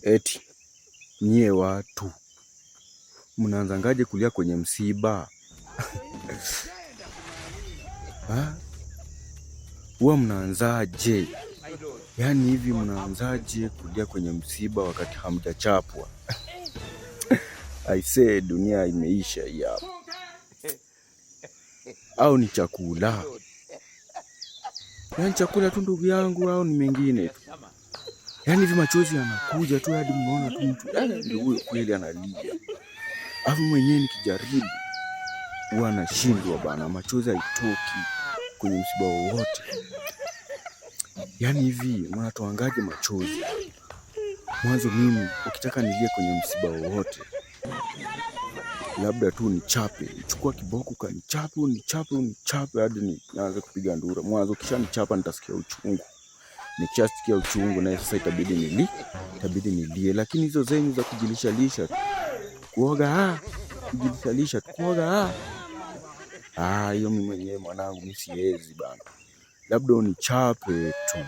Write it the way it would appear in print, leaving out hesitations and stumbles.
Eti nyie watu mnaanzangaje kulia kwenye msiba? Huwa mnaanzaje? Yaani hivi mnaanzaje kulia kwenye msiba wakati hamjachapwa? I say dunia imeisha hii hapa. Au ni chakula? Yaani chakula tu ndugu yangu, au ni mengine tu? Yaani hivi machozi yanakuja tu hadi mnaona tu mtu ndio huyo kweli analia. Alafu mwenyewe nikijaribu huwa nashindwa bana, machozi haitoki kwenye msiba wowote. Yaani hivi mnatoangaje machozi? Mwanzo mimi ukitaka nilie kwenye msiba wowote, labda tu nichape, chukua kiboko unichape hadi nianze kupiga nduru. Mwanzo kisha nichapa nitasikia uchungu. Nikishasikia uchungu na sasa itabidi nilie, lakini hizo zenyu za kujilishalisha kuoga kujilishalisha kuoga hiyo mimi mwenyewe mwanangu mimi siwezi bana. Labda unichape tu.